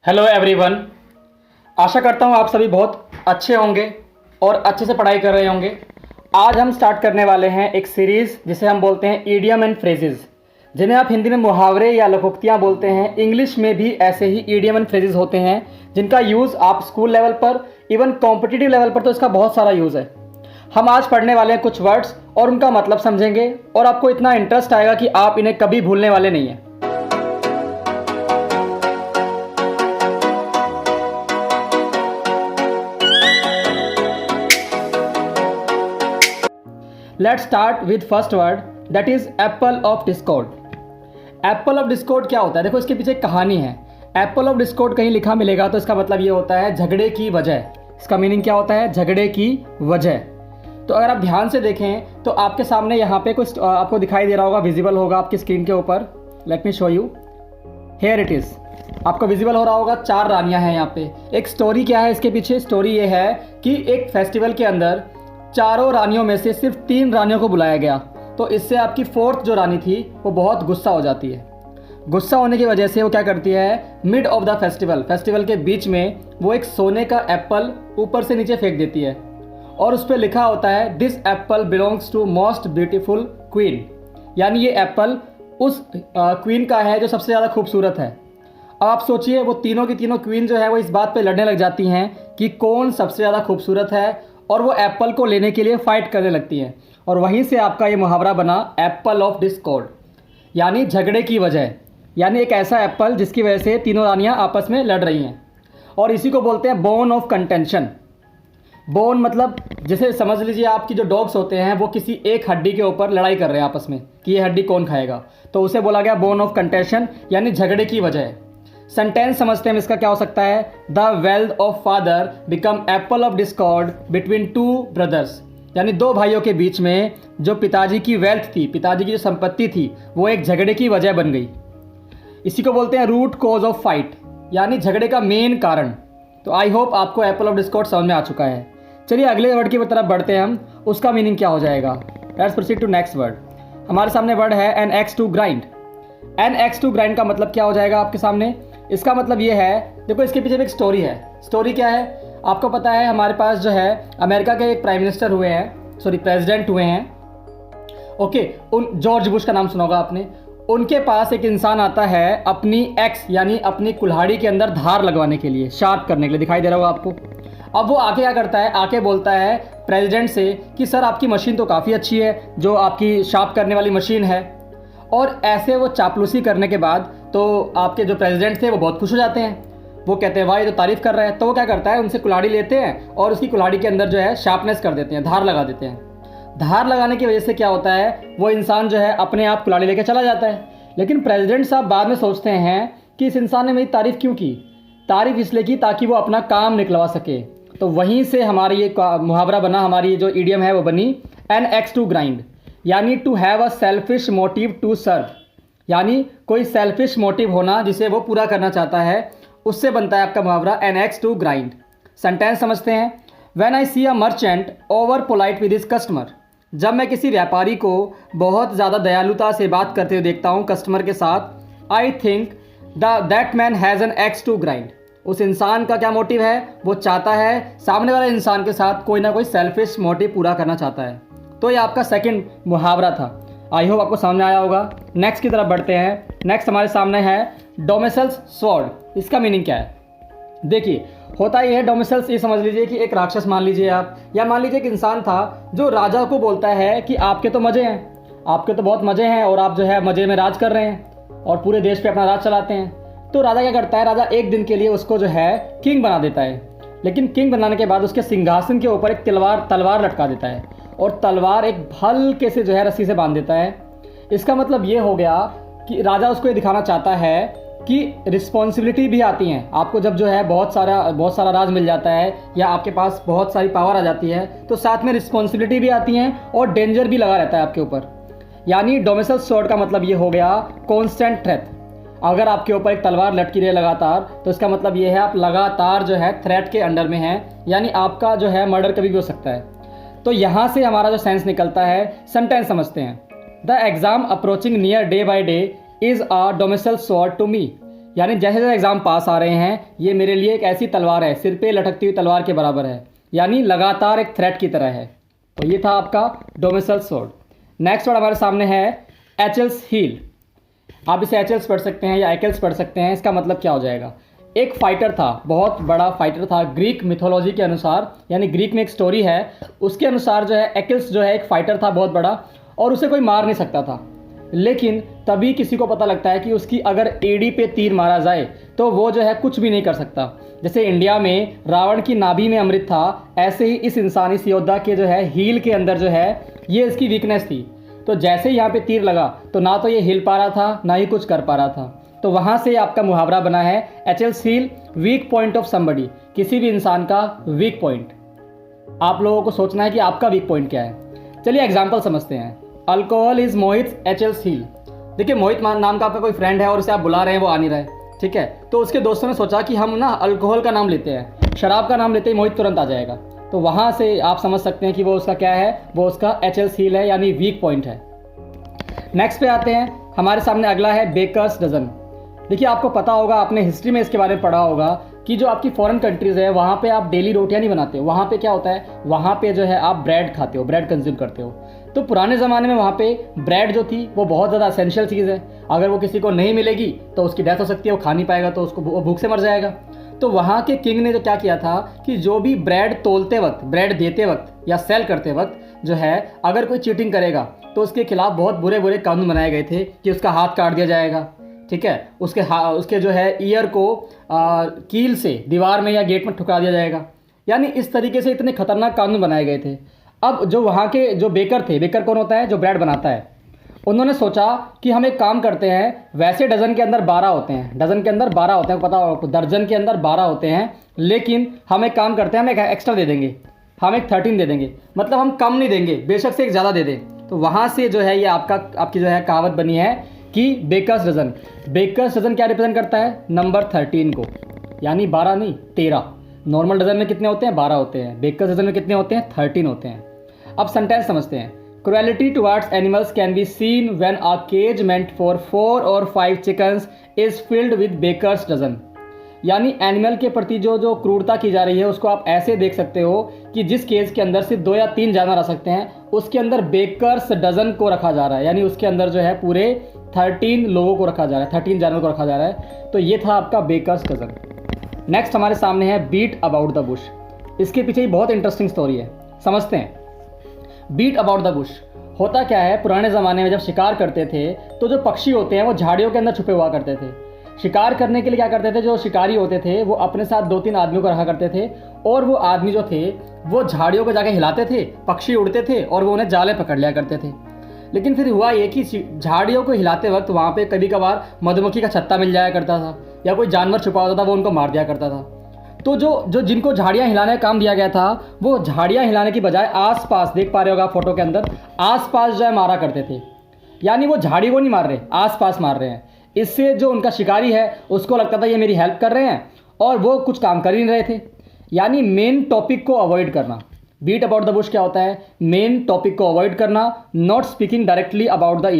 Hello everyone. आशा करता हूँ आप सभी बहुत अच्छे होंगे और अच्छे से पढ़ाई कर रहे होंगे। आज हम स्टार्ट करने वाले हैं एक सीरीज़ जिसे हम बोलते हैं ईडियम एंड फ्रेजेस, जिन्हें आप हिंदी में मुहावरे या लोकोक्तियाँ बोलते हैं। इंग्लिश में भी ऐसे ही ईडियम एंड फ्रेजेस होते हैं जिनका यूज़ आप स्कूल लेवल पर, इवन कॉम्पिटिटिव लेवल पर तो इसका बहुत सारा यूज़ है। हम आज पढ़ने वाले हैं कुछ वर्ड्स और उनका मतलब समझेंगे और आपको इतना इंटरेस्ट आएगा कि आप इन्हें कभी भूलने वाले नहीं हैं। Let's start with first word, that is Apple of Discord. Apple of Discord क्या होता है? देखो, इसके पीछे एक कहानी है। एप्पल ऑफ डिस्कॉर्ड कहीं लिखा मिलेगा तो इसका मतलब ये होता है झगड़े की वजह। इसका मीनिंग क्या होता है? झगड़े की वजह। तो अगर आप ध्यान से देखें तो आपके सामने यहाँ पे कुछ आपको दिखाई दे रहा होगा, विजिबल होगा आपकी स्क्रीन के ऊपर। Let me show you, here it is. आपको विजिबल हो रहा होगा 4 रानियाँ हैं यहाँ पे। एक स्टोरी क्या है इसके पीछे? स्टोरी ये है कि एक फेस्टिवल के अंदर चारों रानियों में से सिर्फ 3 रानियों को बुलाया गया, तो इससे आपकी 4th जो रानी थी वो बहुत गुस्सा हो जाती है। गुस्सा होने की वजह से वो क्या करती है, मिड ऑफ द फेस्टिवल के बीच में वो एक सोने का एप्पल ऊपर से नीचे फेंक देती है और उस पर लिखा होता है this apple belongs to most beautiful queen. यानी ये एप्पल उस क्वीन का है जो सबसे ज़्यादा खूबसूरत है। अब आप सोचिए, वो तीनों की तीनों क्वीन जो है वो इस बात पे लड़ने लग जाती हैं कि कौन सबसे ज़्यादा खूबसूरत है, और वो एप्पल को लेने के लिए फाइट करने लगती हैं। और वहीं से आपका ये मुहावरा बना एप्पल ऑफ डिस्कॉर्ड, यानी झगड़े की वजह। यानी एक ऐसा एप्पल जिसकी वजह से तीनों रानियां आपस में लड़ रही हैं। और इसी को बोलते हैं बोन ऑफ कंटेंशन। बोन मतलब जैसे समझ लीजिए आपकी जो डॉग्स होते हैं वो किसी एक हड्डी के ऊपर लड़ाई कर रहे हैं आपस में कि ये हड्डी कौन खाएगा, तो उसे बोला गया बोन ऑफ कंटेंशन, यानी झगड़े की वजह। सेंटेंस समझते हैं इसका क्या हो सकता है? The wealth of father become Apple of Discord between 2 brothers. यानी 2 भाइयों के बीच में जो पिताजी की वेल्थ थी, पिताजी की जो संपत्ति थी, वो एक झगड़े की वजह बन गई। इसी को बोलते हैं रूट कॉज ऑफ फाइट, यानी झगड़े का मेन कारण। तो आई होप आपको एप्पल ऑफ डिस्कॉर्ड समझ में आ चुका है। चलिए अगले वर्ड की तरफ बढ़ते हैं हम, उसका मीनिंग क्या हो जाएगा। Let's proceed to next word. हमारे सामने वर्ड है an axe to grind. An axe to grind का मतलब क्या हो जाएगा आपके सामने? इसका मतलब ये है, देखो इसके पीछे एक स्टोरी है। स्टोरी क्या है आपको पता है? हमारे पास जो है अमेरिका के एक प्राइम मिनिस्टर हुए हैं, सॉरी प्रेसिडेंट हुए हैं, ओके, उन जॉर्ज बुश का नाम सुना होगा आपने। उनके पास एक इंसान आता है अपनी एक्स यानी अपनी कुल्हाड़ी के अंदर धार लगवाने के लिए, शार्प करने के लिए। दिखाई दे रहा होगा आपको। अब वो आके क्या करता है, आके बोलता है प्रेसिडेंट से कि सर आपकी मशीन तो काफ़ी अच्छी है, जो आपकी शार्प करने वाली मशीन है। और ऐसे वो चापलूसी करने के बाद तो आपके जो प्रेसिडेंट थे वो बहुत खुश हो जाते हैं। वो कहते हैं वाह ये तो तारीफ़ कर रहा है। तो वो क्या करता है, उनसे कुल्हाड़ी लेते हैं और उसकी कुल्हाड़ी के अंदर जो है शार्पनेस कर देते हैं, धार लगा देते हैं। धार लगाने की वजह से क्या होता है, वो इंसान जो है अपने आप कुल्हाड़ी लेकर चला जाता है। लेकिन प्रेसिडेंट साहब बाद में सोचते हैं कि इस इंसान ने मेरी तारीफ़ क्यों की? तारीफ़ इसलिए की ताकि वो अपना काम निकलवा सके। तो वहीं से हमारी ये मुहावरा बना, हमारी जो ईडियम है वो बनी एन एक्स टू ग्राइंड, यानी to have a selfish motive to serve. यानी कोई सेल्फिश मोटिव होना जिसे वो पूरा करना चाहता है, उससे बनता है आपका मुहावरा an axe to grind. Sentence समझते हैं। When I see a merchant over polite with his customer. जब मैं किसी व्यापारी को बहुत ज़्यादा दयालुता से बात करते हुए देखता हूँ कस्टमर के साथ, I think that man has an axe to grind. उस इंसान का क्या मोटिव है? वो चाहता है सामने वाले इंसान के साथ कोई ना कोई सेल्फिश मोटिव पूरा करना चाहता है। तो ये आपका सेकंड मुहावरा था। आई होप आपको सामने आया होगा। नेक्स्ट की तरफ बढ़ते हैं। नेक्स्ट हमारे सामने है डोमिसेल्स स्वॉर्ड। इसका मीनिंग क्या है? देखिए होता ये है, डोमिसेल्स ये समझ लीजिए कि एक राक्षस मान लीजिए आप, या मान लीजिए एक इंसान था जो राजा को बोलता है कि आपके तो मज़े हैं, आपके तो बहुत मज़े हैं और आप जो है मज़े में राज कर रहे हैं और पूरे देश पे अपना राज चलाते हैं। तो राजा क्या करता है, राजा एक दिन के लिए उसको जो है किंग बना देता है। लेकिन किंग बनाने के बाद उसके सिंहासन के ऊपर एक तलवार लटका देता है और तलवार एक हल्के से जो है रस्सी से बांध देता है। इसका मतलब ये हो गया कि राजा उसको ये दिखाना चाहता है कि रिस्पॉन्सिबिलिटी भी आती हैं आपको। जब जो है बहुत सारा राज मिल जाता है या आपके पास बहुत सारी पावर आ जाती है, तो साथ में रिस्पॉन्सिबिलिटी भी आती हैं और डेंजर भी लगा रहता है आपके ऊपर। यानी डोमिसेल्स स्वॉर्ड का मतलब ये हो गया कॉन्स्टेंट थ्रेट। अगर आपके ऊपर एक तलवार लटकी रहे लगातार, तो इसका मतलब ये है आप लगातार जो है थ्रेट के अंडर में हैं, यानी आपका जो है मर्डर कभी भी हो सकता है। तो यहाँ से हमारा जो सेंस निकलता है, सेंटेंस समझते हैं। The exam approaching near day by day is a Damocles' sword to me. यानी जैसे जैसे एग्ज़ाम पास आ रहे हैं, ये मेरे लिए एक ऐसी तलवार है, सिर पे लटकती हुई तलवार के बराबर है, यानी लगातार एक थ्रेट की तरह है। तो ये था आपका डोमिसल स्वॉर्ड। नेक्स्ट वर्ड हमारे सामने है एचेल्स हील। आप इसे एचेल्स पढ़ सकते हैं या एक्ल्स पढ़ सकते हैं। इसका मतलब क्या हो जाएगा? एक फाइटर था, बहुत बड़ा फाइटर था ग्रीक मिथोलॉजी के अनुसार, यानी ग्रीक में एक स्टोरी है, उसके अनुसार जो है एक्ल्स जो है एक फाइटर था बहुत बड़ा, और उसे कोई मार नहीं सकता था। लेकिन तभी किसी को पता लगता है कि उसकी अगर एड़ी पे तीर मारा जाए तो वो जो है कुछ भी नहीं कर सकता। जैसे इंडिया में रावण की नाभि में अमृत था, ऐसे ही इस इंसान, इस योद्धा के जो है हील के अंदर जो है ये इसकी वीकनेस थी। तो जैसे ही यहाँ पे तीर लगा तो ना तो ये हिल पा रहा था, ना ही कुछ कर पा रहा था। तो वहाँ से आपका मुहावरा बना है Achilles heel, weak point of somebody, किसी भी इंसान का वीक पॉइंट। आप लोगों को सोचना है कि आपका वीक पॉइंट क्या है। चलिए एग्जाम्पल समझते हैं। Alcohol is Mohit Achilles heel. देखिए मोहित नाम का आपका कोई फ्रेंड है और उसे आप बुला रहे हैं, वो आ नहीं रहा है, ठीक है। तो उसके दोस्तों ने सोचा कि हम ना अल्कोहल का नाम लेते हैं, शराब का नाम लेते ही मोहित तुरंत आ जाएगा। तो वहाँ से आप समझ सकते हैं कि वो उसका क्या है, वो उसका एचेल्स हील है, यानी वीक पॉइंट है। नेक्स्ट पे आते हैं, हमारे सामने अगला है बेकर्स डजन। देखिए आपको पता होगा, आपने हिस्ट्री में इसके बारे में पढ़ा होगा कि जो आपकी फॉरेन कंट्रीज़ है वहाँ पे आप डेली रोटियाँ नहीं बनाते हो। वहाँ पे क्या होता है, वहाँ पे जो है आप ब्रेड खाते हो, ब्रेड कंज्यूम करते हो। तो पुराने ज़माने में वहाँ पे ब्रेड जो थी वो बहुत ज़्यादा एसेंशियल चीज़ है। अगर वो किसी को नहीं मिलेगी तो उसकी डेथ हो सकती है, वो खा नहीं पाएगा तो उसको भूख से मर जाएगा। तो वहाँ के किंग ने जो क्या किया था कि जो भी ब्रेड तोलते वक्त, ब्रेड देते वक्त या सेल करते वक्त जो है अगर कोई चीटिंग करेगा तो उसके खिलाफ बहुत बुरे बुरे कानून बनाए गए थे कि उसका हाथ काट दिया जाएगा, ठीक है, उसके जो है ईयर को कील से दीवार में या गेट में ठुकरा दिया जाएगा। यानी इस तरीके से इतने खतरनाक कानून बनाए गए थे। अब जो वहाँ के जो बेकर थे, बेकर कौन होता है, जो ब्रेड बनाता है, उन्होंने सोचा कि हम एक काम करते हैं, वैसे डज़न के अंदर 12 होते हैं, डज़न के अंदर 12 होते हैं, पता होगा आपको, दर्जन के अंदर 12 होते हैं, लेकिन हम एक काम करते हैं, हम एक एक्स्ट्रा दे देंगे, हम एक 13 दे देंगे, मतलब हम कम नहीं देंगे, बेशक से एक ज़्यादा दे दें। तो वहाँ से जो है ये आपकी जो है कहावत बनी है कि बेकर्स डज़न। बेकर्स डज़न क्या रिप्रेजेंट करता है, नंबर 13 को, यानी 12 नहीं 13। नॉर्मल डज़न में कितने होते हैं, 12 होते हैं, बेकर्स डज़न में कितने होते हैं, 13 होते हैं। अब सेंटेंस समझते हैं। Cruelty towards animals can be seen when a cage meant for 4 or 5 chickens is filled with baker's dozen। यानी एनिमल के प्रति जो क्रूरता की जा रही है उसको आप ऐसे देख सकते हो कि जिस केज के अंदर सिर्फ 2 या 3 जानवर आ सकते हैं, उसके अंदर बेकर्स डजन को रखा जा रहा है, यानी उसके अंदर जो है पूरे 13 लोगों को रखा जा रहा है, 13 जानवर को रखा जा रहा है। तो ये था आपका बेकर्स डजन। नेक्स्ट हमारे सामने है बीट अबाउट द बुश। इसके पीछे ही बहुत इंटरेस्टिंग स्टोरी है, समझते हैं। बीट अबाउट द बुश होता क्या है, पुराने ज़माने में जब शिकार करते थे तो जो पक्षी होते हैं वो झाड़ियों के अंदर छुपे हुआ करते थे। शिकार करने के लिए क्या करते थे, जो शिकारी होते थे वो अपने साथ 2-3 आदमियों को रखा करते थे, और वो आदमी जो थे वो झाड़ियों को जाके हिलाते थे, पक्षी उड़ते थे और वो उन्हें जाले पकड़ लिया करते थे। लेकिन फिर हुआ ये कि झाड़ियों को हिलाते वक्त वहाँ पे कभी कभार मधुमक्खी का छत्ता मिल जाया करता था, या कोई जानवर छुपा होता था, वो उनको मार दिया करता था। तो जो जिनको झाड़ियाँ हिलाने का काम दिया गया था, वो झाड़ियाँ हिलाने की बजाय आसपास, देख पा रहे होगा फोटो के अंदर, आसपास जो है मारा करते थे। यानी वो झाड़ी को नहीं मार रहे, आसपास मार रहे हैं। इससे जो उनका शिकारी है उसको लगता था ये मेरी हेल्प कर रहे हैं, और वो कुछ काम कर ही नहीं रहे थे। यानी मेन टॉपिक को अवॉइड करना। बीट अबाउट द बुश क्या होता है, मेन टॉपिक को अवॉइड करना, not speaking directly about the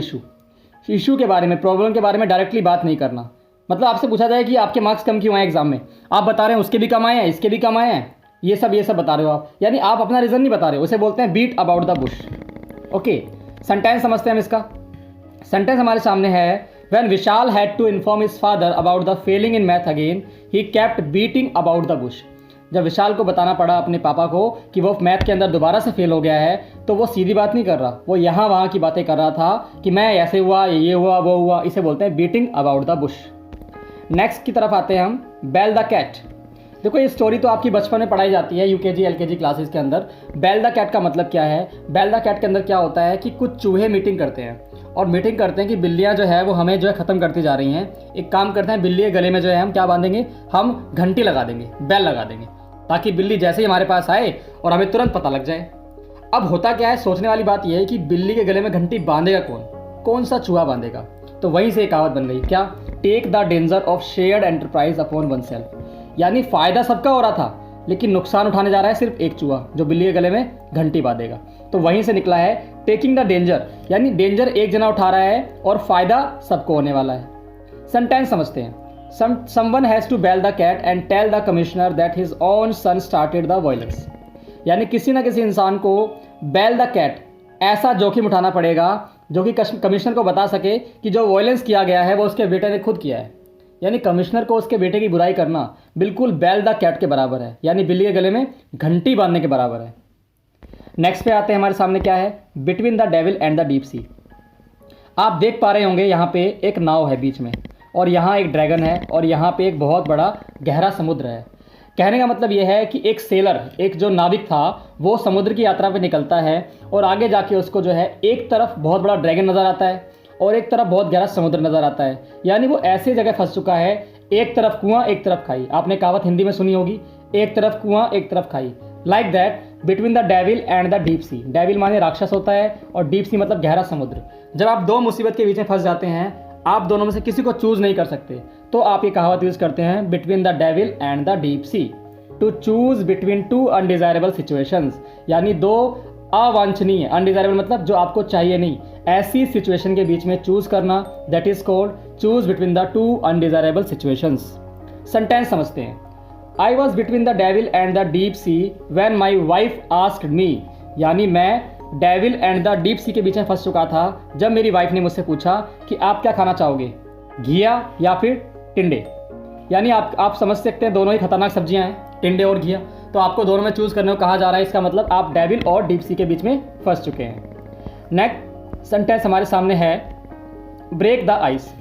issue के बारे में, प्रॉब्लम के बारे में डायरेक्टली बात नहीं करना। मतलब आपसे पूछा जाए कि आपके मार्क्स कम क्यों आए एग्जाम में, आप बता रहे हैं उसके भी कम आए हैं, इसके भी कम आए हैं, ये सब बता रहे हो आप, यानी आप अपना रीज़न नहीं बता रहे हो, उसे बोलते हैं beat about the bush. Okay, sentence समझते हैं हम इसका। सेंटेंस हमारे सामने है, when Vishal had to inform his father about the failing in math again he kept beating about the bush. जब विशाल को बताना पड़ा अपने पापा को कि वो मैथ के अंदर दोबारा से फेल हो गया है, तो वो सीधी बात नहीं कर रहा, वो यहाँ वहाँ की बातें कर रहा था कि मैं ऐसे हुआ, ये हुआ, वो हुआ। इसे बोलते हैं beating about the Bush. Next की तरफ आते हैं हम, बेल द कैट। देखो ये स्टोरी तो आपकी बचपन में पढ़ाई जाती है, यूकेजी एलकेजी क्लासेस के अंदर। बेल द कैट का मतलब क्या है, बेल द कैट के अंदर क्या होता है कि कुछ चूहे मीटिंग करते हैं, और मीटिंग करते हैं कि बिल्लियाँ जो है वो हमें जो है ख़त्म करती जा रही हैं। एक काम करते हैं, बिल्ली के गले में जो है हम क्या बांधेंगे, हम घंटी लगा देंगे, बेल लगा देंगे, ताकि बिल्ली जैसे ही हमारे पास आए और हमें तुरंत पता लग जाए। अब होता क्या है, सोचने वाली बात यह है कि बिल्ली के गले में घंटी बांधेगा कौन सा चूहा बांधेगा। तो वहीं से एक कहावत बन गई, क्या, take the danger of shared enterprise upon oneself. यानी फ़ायदा सबका हो रहा था, लेकिन नुकसान उठाने जा रहा है सिर्फ एक चूहा, जो बिल्ली के गले में घंटी बांधेगा। तो वहीं से निकला है टेकिंग द डेंजर, यानी डेंजर एक जना उठा रहा है और फ़ायदा सबको होने वाला है। सेंटेंस समझते हैं। Someone has to bail the cat and tell the commissioner that his own son started the violence. यानी किसी ना किसी इंसान को बैल द कैट ऐसा जोखिम उठाना पड़ेगा जो कि कमिश्नर को बता सके कि जो वायलेंस किया गया है वो उसके बेटे ने खुद किया है। यानी कमिश्नर को उसके बेटे की बुराई करना बिल्कुल बैल द कैट के बराबर है, यानी बिल्ली के गले में घंटी बांधने के बराबर है। नेक्स्ट पे आते हैं, हमारे सामने क्या है, between the devil and the deep सी। आप देख पा रहे होंगे यहाँ पे एक नाव है बीच में, और यहाँ एक ड्रैगन है, और यहाँ पे एक बहुत बड़ा गहरा समुद्र है। कहने का मतलब ये है कि एक सेलर, एक जो नाविक था, वो समुद्र की यात्रा पे निकलता है और आगे जाके उसको जो है एक तरफ बहुत बड़ा ड्रैगन नज़र आता है और एक तरफ बहुत गहरा समुद्र नज़र आता है। यानी वो ऐसे जगह फंस चुका है, एक तरफ कुआं एक तरफ खाई। आपने कहावत हिंदी में सुनी होगी, एक तरफ कुआं एक तरफ खाई। Like that between the devil and the deep C. Devil माने राक्षस होता है और डीप सी मतलब गहरा समुद्र। जब आप दो मुसीबत के बीच में फंस जाते हैं, आप दोनों में से किसी को चूज नहीं कर सकते, तो आप ये कहावत यूज करते हैं between the devil and the deep sea, to choose between two undesirable situations. यानी दो अवांछनीय, अनडिजायरेबल मतलब जो आपको चाहिए नहीं, ऐसी सिचुएशन के बीच में चूज करना, that is called choose between the two undesirable situations. Sentence समझते हैं। I was between the devil and the deep see when my wife asked me. यानी मैं डेविल एंड द डीप सी के बीच में फंस चुका था जब मेरी वाइफ ने मुझसे पूछा कि आप क्या खाना चाहोगे, घिया या फिर टिंडे। यानी आप समझ सकते हैं दोनों ही खतरनाक सब्जियां हैं, टिंडे और घिया। तो आपको दोनों में चूज करने को कहा जा रहा है, इसका मतलब आप डेविल और डीप सी के बीच में फंस चुके हैं। नेक्स्ट सेंटेंस हमारे सामने है break the ice.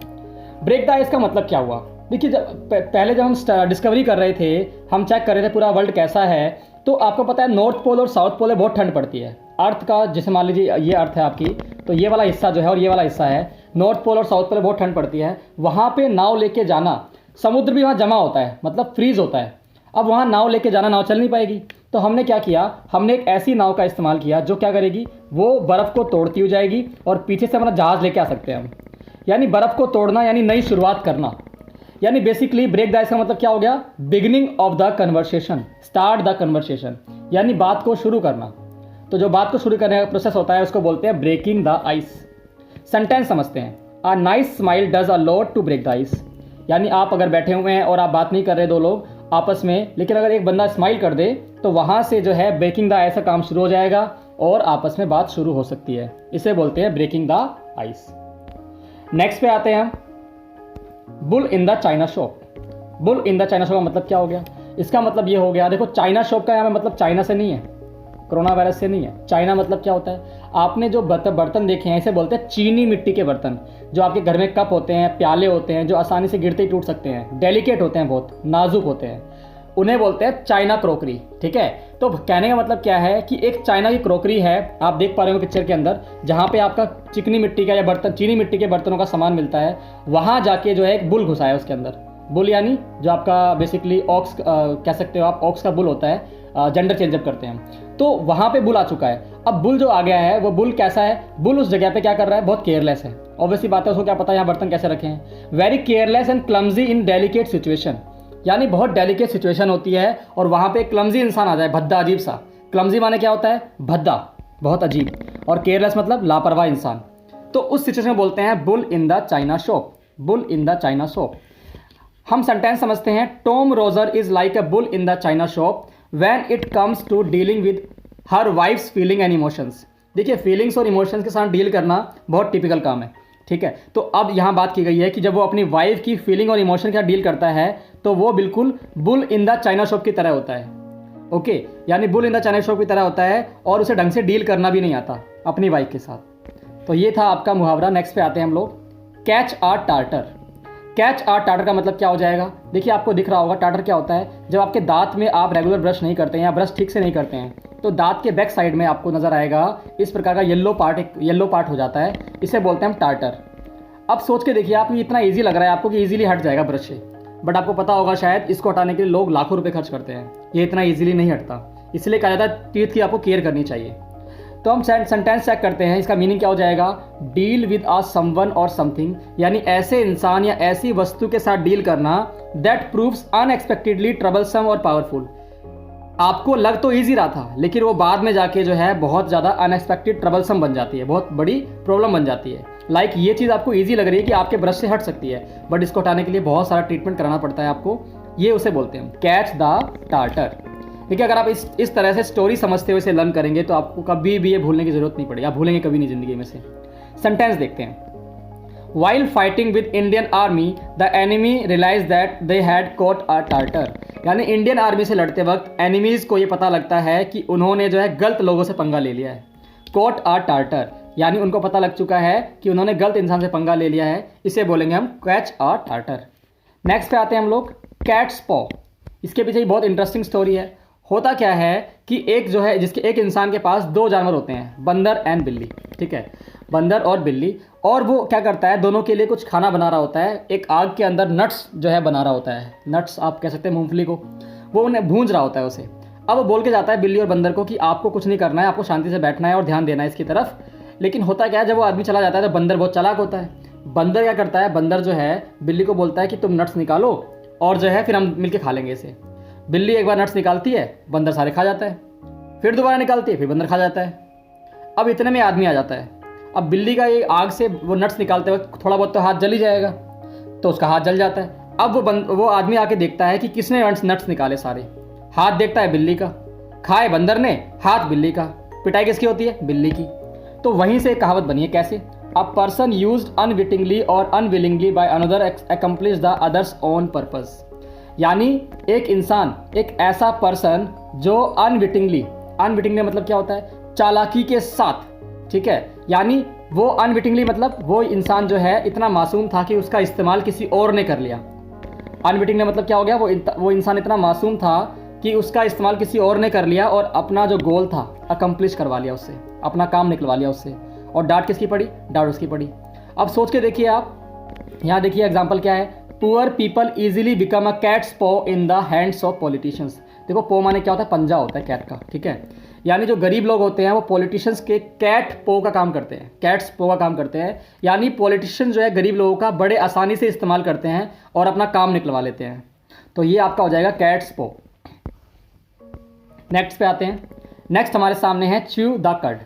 Break the ice का मतलब क्या हुआ? देखिए, पहले जब हम डिस्कवरी कर रहे थे, हम चेक कर रहे थे पूरा वर्ल्ड कैसा है, तो आपको पता है नॉर्थ पोल और साउथ पोल में बहुत ठंड पड़ती है। अर्थ का, जैसे मान लीजिए ये अर्थ है आपकी, तो ये वाला हिस्सा जो है और ये वाला हिस्सा है, नॉर्थ पोल और साउथ पोल में बहुत ठंड पड़ती है। वहाँ पे नाव लेके जाना, समुद्र भी वहाँ जमा होता है, मतलब फ्रीज होता है। अब वहाँ नाव लेके जाना, नाव चल नहीं पाएगी। तो हमने क्या किया, हमने एक ऐसी नाव का इस्तेमाल किया जो क्या करेगी, वो बर्फ़ को तोड़ती हुई जाएगी और पीछे से अपना जहाज़ लेके आ सकते हैं हम। यानी बर्फ़ को तोड़ना यानी नई शुरुआत करना। यानी बेसिकली ब्रेक द आइस का मतलब क्या हो गया, beginning of the conversation, start the conversation, यानी बात को शुरू करना। तो जो बात को शुरू करने का प्रोसेस होता है उसको बोलते हैं ब्रेकिंग द आइस। सेंटेंस समझते हैं। A nice smile does a lot to break the ice. यानी आप अगर बैठे हुए हैं और आप बात नहीं कर रहे दो लोग आपस में, लेकिन अगर एक बंदा स्माइल कर दे तो वहाँ से जो है ब्रेकिंग द आइस का काम शुरू हो जाएगा और आपस में बात शुरू हो सकती है। इसे बोलते हैं ब्रेकिंग द आइस। नेक्स्ट पे आते हैं हम, bull in the china shop. Bull in the china shop का मतलब क्या हो गया? इसका मतलब ये हो गया, देखो चाइना शॉप का यहाँ मतलब चाइना से नहीं है, कोरोना वायरस से नहीं है। चाइना मतलब क्या होता है, आपने जो बर्तन देखे हैं इसे बोलते हैं चीनी मिट्टी के बर्तन। जो आपके घर में कप होते हैं, प्याले होते हैं, जो आसानी से गिरते ही टूट सकते हैं, डेलिकेट होते हैं, बहुत नाजुक होते हैं, उन्हें बोलते हैं चाइना क्रोकरी। ठीक है, तो कहने का मतलब क्या है कि एक चाइना की क्रोकरी है, आप देख पा रहे हो पिक्चर के अंदर, जहाँ पे आपका चिकनी मिट्टी का या बर्तन, चीनी मिट्टी के बर्तनों का सामान मिलता है। वहाँ जाके जो है एक बुल घुसा है उसके अंदर। बुल यानी जो आपका बेसिकली ऑक्स कह सकते हो आप, ऑक्स का बुल होता है, जेंडर चेंजअप करते हैं। तो वहाँ पे बुल आ चुका है। अब बुल जो आ गया है वो बुल कैसा है, बुल उस जगह पे क्या कर रहा है, बहुत केयरलेस है। ऑब्वियसली बात है, उसको क्या पता है यहाँ बर्तन कैसे रखे हैं। Very careless and clumsy in delicate situation. यानी बहुत डेलिकेट सिचुएशन होती है और वहाँ पे क्लमजी इंसान आ जाए, भद्दा अजीब सा। क्लमजी माने क्या होता है, भद्दा, बहुत अजीब, और केयरलेस मतलब लापरवाह इंसान। तो उस सिचुएशन में बोलते हैं bull in the china shop. Bull in the china shop. हम सेंटेंस समझते हैं। Tom Roger is like a bull in the china shop when it comes to dealing with her wife's feeling and emotions. देखिए, feelings और emotions के साथ deal करना बहुत typical काम है। ठीक है, तो अब यहाँ बात की गई है कि जब वो अपनी वाइफ की फीलिंग और इमोशन के साथ डील करता है तो वो बिल्कुल bull in the china shop की तरह होता है। ओके, यानी bull in the china shop की तरह होता है और उसे ढंग से डील करना भी नहीं आता अपनी वाइफ के साथ। तो ये था आपका मुहावरा। नेक्स्ट पे आते हैं हम लोग, कैच आ टार्टर। कैच आ टार्टर का मतलब क्या हो जाएगा? देखिए, आपको दिख रहा होगा टार्टर क्या होता है। जब आपके दांत में आप रेगुलर ब्रश नहीं करते हैं या ब्रश ठीक से नहीं करते हैं तो दांत के बैक साइड में आपको नजर आएगा इस प्रकार का येलो पार्ट, एक येलो पार्ट हो जाता है। इसे बोलते हैं हम टार्टर। अब सोच के देखिए, आपको इतना ईजी लग रहा है आपको कि ईजिली हट जाएगा ब्रश से, बट आपको पता होगा शायद इसको हटाने के लिए लोग लाखों रुपए खर्च करते हैं। ये इतना ईजिली नहीं हटता, इसलिए कहा जाता है टीथ की आपको केयर करनी चाहिए। तो हम सेंटेंस चेक करते हैं, इसका मीनिंग क्या हो जाएगा, डील विद अ समवन और समथिंग। यानी ऐसे इंसान या ऐसी वस्तु के साथ डील करना दैट प्रूव्स अनएक्सपेक्टेडली ट्रबलसम और पावरफुल। आपको लग तो ईजी रहा था लेकिन वो बाद में जाके जो है बहुत ज़्यादा अनएक्सपेक्टेड ट्रबलसम बन जाती है, बहुत बड़ी प्रॉब्लम बन जाती है। लाइक ये चीज़ आपको ईजी लग रही है कि आपके ब्रश से हट सकती है, बट इसको हटाने के लिए बहुत सारा ट्रीटमेंट कराना पड़ता है आपको। ये उसे बोलते हैं कैच द टार्टर। देखिए अगर आप इस तरह से स्टोरी समझते हुए इसे लर्न करेंगे तो आपको कभी भी ये भूलने की जरूरत नहीं पड़ेगी, आप भूलेंगे कभी नहीं ज़िंदगी में से। सेंटेंस देखते हैं। While fighting with Indian army, the enemy realized that they had caught a Tartar। यानी इंडियन आर्मी से लड़ते वक्त एनिमीज़ को ये पता लगता है कि उन्होंने जो है गलत लोगों से पंगा ले लिया है। Caught a Tartar यानी उनको पता लग चुका है कि उन्होंने गलत इंसान से पंगा ले लिया है, इसे बोलेंगे हम कैच a Tartar। नेक्स्ट पे आते हैं हम लोग कैट्स पॉ। इसके पीछे बहुत इंटरेस्टिंग स्टोरी है। होता क्या है कि एक जो है जिसके एक इंसान के पास दो जानवर होते हैं, बंदर एंड बिल्ली, ठीक है, बंदर और बिल्ली, और वो क्या करता है दोनों के लिए कुछ खाना बना रहा होता है। एक आग के अंदर नट्स जो है बना रहा होता है, नट्स आप कह सकते हैं मूंगफली को, वो उन्हें भूंज रहा होता है उसे। अब वो बोल के जाता है बिल्ली और बंदर को कि आपको कुछ नहीं करना है, आपको शांति से बैठना है और ध्यान देना है इसकी तरफ। लेकिन होता क्या है, जब वो आदमी चला जाता है तो बंदर बहुत चालाक होता है। बंदर क्या करता है, बंदर जो है बिल्ली को बोलता है कि तुम नट्स निकालो और जो है फिर हम मिलके खा लेंगे इसे। बिल्ली एक बार नट्स निकालती है, बंदर सारे खा जाता है, फिर दोबारा निकालती है, फिर बंदर खा जाता है। अब इतने में आदमी आ जाता है। अब बिल्ली का ये आग से वो नट्स निकालते वक्त थोड़ा बहुत तो हाथ जल ही जाएगा, तो उसका हाथ जल जाता है। अब वो आदमी आके देखता है कि किसने नट्स निकाले सारे। हाथ देखता है बिल्ली का, खाए बंदर ने, हाथ बिल्ली का, पिटाई किसकी होती है, बिल्ली की। तो वहीं से एक कहावत बनी है, कैसे, अ पर्सन यूज्ड अनविटिंगली और unwillingly by another accomplish the others own purpose. यानी एक इंसान, एक ऐसा पर्सन जो अनविटिंगली मतलब क्या होता है, चालाकी के साथ, ठीक है, यानी वो अनविटिंगली मतलब वो इंसान जो है इतना मासूम था कि उसका इस्तेमाल किसी और ने कर लिया। अनविटिंगली मतलब क्या हो गया, वो इंसान इतना मासूम था कि उसका इस्तेमाल किसी और ने कर लिया और अपना जो गोल था अकम्प्लिश करवा लिया उससे, अपना काम निकलवा लिया उससे। और डांट किसकी पड़ी, डांट उसकी पड़ी। अब सोच के देखिए आप, यहाँ देखिए एग्जाम्पल क्या है, poor people easily become a cat's paw in the hands of politicians. देखो पो माने क्या होता है, पंजा होता है कैट का, ठीक है, यानी जो गरीब लोग होते हैं वो पॉलिटिशियंस के कैट पो का काम करते हैं, कैट्स पो का काम करते हैं। यानी पॉलिटिशियन जो है गरीब लोगों का बड़े आसानी से इस्तेमाल करते हैं और अपना काम निकलवा लेते हैं। तो ये आपका हो जाएगा कैट्स पो। नेक्स्ट पे आते हैं। नेक्स्ट हमारे सामने है च्यू द कड।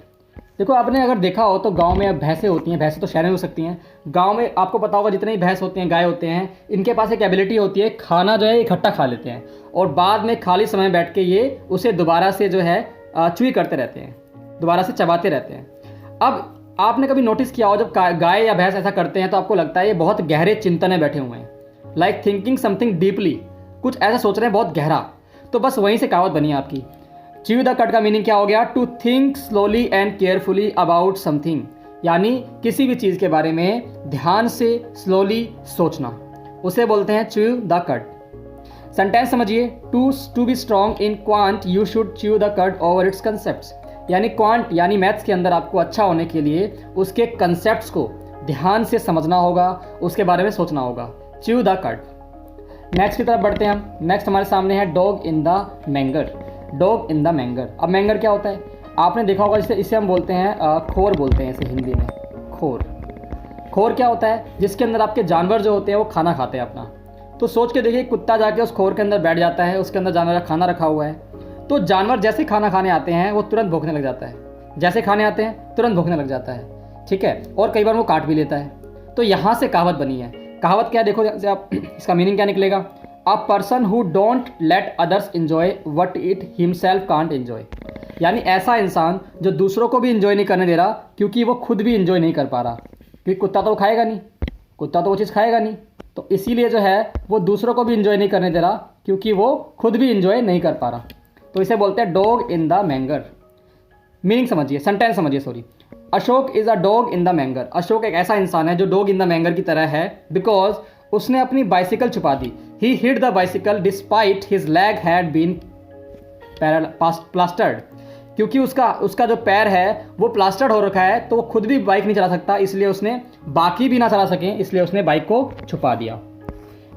देखो आपने अगर देखा हो तो गांव में भैंसें होती हैं, भैंसें तो शहर में हो सकती हैं, गांव में आपको पता होगा जितने भी भैंस होते हैं, गाय होते हैं, इनके पास एक एबिलिटी होती है, खाना जो है इकट्ठा खा लेते हैं और बाद में खाली समय बैठ के ये उसे दोबारा से जो है च्यूई करते रहते हैं, दोबारा से चबाते रहते हैं। अब आपने कभी नोटिस किया हो जब गाय या भैंस ऐसा करते हैं तो आपको लगता है ये बहुत गहरे चिंतन में बैठे हुए हैं, लाइक थिंकिंग समथिंग डीपली, कुछ ऐसा सोच रहे हैं बहुत गहरा। तो बस वहीं से कहावत बनी है आपकी। च्यू द कट का मीनिंग क्या हो गया, to think slowly and carefully about something, यानी किसी भी चीज़ के बारे में ध्यान से स्लोली सोचना, उसे बोलते हैं च्यू द कट। सेंटेंस समझिए, to be strong in quant you should chew the cut over its concepts. यानी क्वांट यानी मैथ्स के अंदर आपको अच्छा होने के लिए उसके कंसेप्ट्स को ध्यान से समझना होगा, उसके बारे में सोचना होगा, च्यू द कट। नेक्स्ट की तरफ बढ़ते हैं हम। नेक्स्ट हमारे सामने है dog in the manger, dog in the manger. अब मैंगर क्या होता है, आपने देखा होगा, इसे हम बोलते हैं खोर, बोलते हैं इसे हिंदी में, खोर। खोर क्या होता है, जिसके अंदर आपके जानवर जो होते हैं वो खाना खाते हैं अपना। तो सोच के देखिए, कुत्ता जाके उस खोर के अंदर बैठ जाता है, उसके अंदर जानवर का खाना रखा हुआ है, तो जानवर जैसे खाना खाने आते हैं वो तुरंत भौंकने लग जाता है, जैसे खाने आते हैं तुरंत भौंकने लग जाता है, ठीक है, और कई बार वो काट भी लेता है। तो यहाँ से कहावत बनी है। कहावत क्या है, देखो आप इसका मीनिंग क्या निकलेगा, a person who don't let others enjoy what it himself can't enjoy. यानी ऐसा इंसान जो दूसरों को भी इंजॉय नहीं करने दे रहा क्योंकि वो खुद भी इंजॉय नहीं कर पा रहा, क्योंकि कुत्ता तो वो खाएगा नहीं, कुत्ता तो वो चीज़ खाएगा नहीं, तो इसीलिए जो है वो दूसरों को भी इंजॉय नहीं करने दे रहा क्योंकि वो खुद भी इंजॉय नहीं कर पा रहा। तो इसे बोलते हैं dog in the manger. Meaning समझिए, सेंटेंस समझिए, sorry. Ashok is a dog in the manger. Ashok एक ऐसा इंसान है जो डॉग इन द मैंगर की तरह है, बिकॉज उसने अपनी बाइसिकल छुपा दी। He hid the bicycle despite his leg had been plastered. क्योंकि उसका जो पैर है वो प्लास्टर्ड हो रखा है, तो वो खुद भी बाइक नहीं चला सकता, इसलिए उसने बाकी भी ना चला सकें, इसलिए उसने बाइक को छुपा दिया।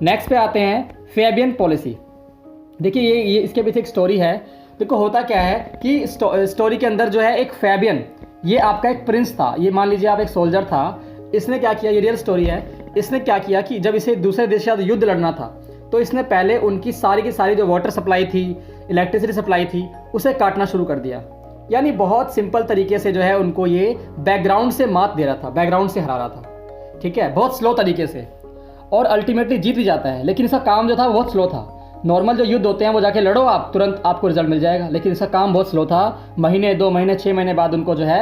नेक्स्ट पे आते हैं फेबियन पॉलिसी। देखिए ये इसके पीछे एक स्टोरी है। देखो होता क्या है कि स्टोरी के अंदर जो है एक फेबियन, ये आपका एक प्रिंस था। ये मान लीजिए आप एक सोल्जर था, इसने क्या किया, ये रियल स्टोरी है। इसने क्या किया कि जब इसे दूसरे देश के साथ युद्ध लड़ना था तो इसने पहले उनकी सारी की सारी जो वाटर सप्लाई थी, इलेक्ट्रिसिटी सप्लाई थी, उसे काटना शुरू कर दिया। यानी बहुत सिंपल तरीके से जो है उनको ये बैकग्राउंड से मात दे रहा था, बैकग्राउंड से हरा रहा था, ठीक है, बहुत स्लो तरीके से, और अल्टीमेटली जीत भी जाता है। लेकिन इसका काम जो था बहुत स्लो था। नॉर्मल जो युद्ध होते हैं वो जाके लड़ो आप, तुरंत आपको रिजल्ट मिल जाएगा, लेकिन इसका काम बहुत स्लो था। महीने, 2 महीने, 6 महीने बाद उनको जो है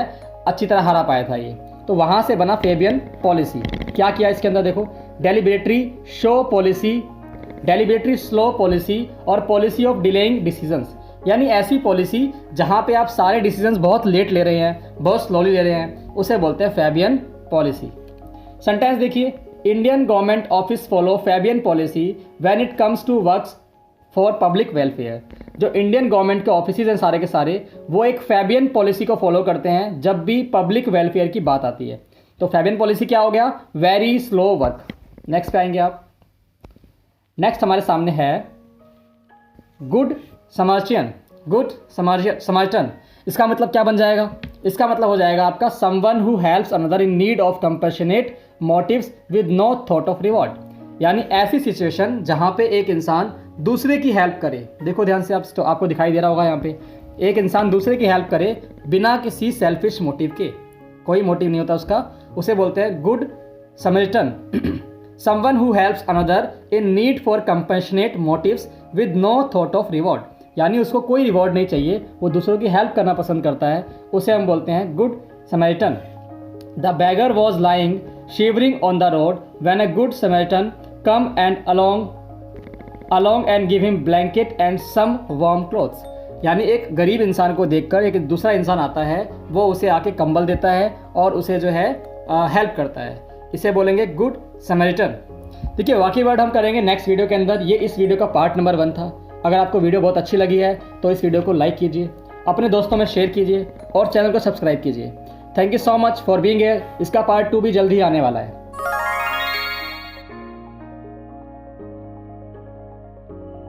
अच्छी तरह हरा पाया था ये। तो वहाँ से बना फेबियन पॉलिसी। क्या किया इसके अंदर देखो, डेलिबरेटरी शो पॉलिसी, डेलिबरेटरी स्लो पॉलिसी और पॉलिसी ऑफ डिलेइंग डिसीजंस, यानी ऐसी पॉलिसी जहाँ पे आप सारे डिसीजंस बहुत लेट ले रहे हैं, बहुत स्लोली ले रहे हैं, उसे बोलते हैं फेबियन पॉलिसी। सेंटेंस देखिए, Indian government office follow Fabian policy when it comes to works for public welfare. जो इंडियन गवर्नमेंट के ऑफिसेज हैं सारे के सारे, वो एक फेबियन पॉलिसी को फॉलो करते हैं जब भी पब्लिक वेलफेयर की बात आती है। तो फेबियन पॉलिसी क्या हो गया, वेरी स्लो वर्क। नेक्स्ट पे आएंगे आप। नेक्स्ट हमारे सामने है गुड समर्चियन, गुड समर्चन। इसका मतलब क्या बन जाएगा, इसका मतलब हो जाएगा आपका someone who helps another in need of compassionate motives with no thought of reward, यानी ऐसी सिचुएशन जहाँ पे एक इंसान दूसरे की हेल्प करे। देखो ध्यान से, आप तो आपको दिखाई दे रहा होगा यहाँ पे, एक इंसान दूसरे की हेल्प करे बिना किसी सेल्फिश मोटिव के, कोई मोटिव नहीं होता उसका, उसे बोलते हैं good Samaritan. Someone who helps another in need for compassionate motives with no thought of reward, यानी उसको कोई रिवॉर्ड नहीं चाहिए, वो दूसरों की हेल्प करना पसंद करता है, उसे हम बोलते हैं good Samaritan. The beggar was lying shivering on the road when a good Samaritan come and along and give him blanket and some warm clothes, यानी एक गरीब इंसान को देखकर एक दूसरा इंसान आता है, वो उसे आके कंबल देता है और उसे जो है हेल्प करता है, इसे बोलेंगे गुड समर्चन। देखिए बाकी वर्ड हम करेंगे नेक्स्ट वीडियो के अंदर। ये इस वीडियो का पार्ट नंबर 1 था। अगर आपको वीडियो बहुत अच्छी लगी है तो इस वीडियो को लाइक कीजिए, अपने दोस्तों में शेयर कीजिए और चैनल को सब्सक्राइब कीजिए। Thank you so much for being here. इसका पार्ट 2 भी जल्द ही आने वाला है।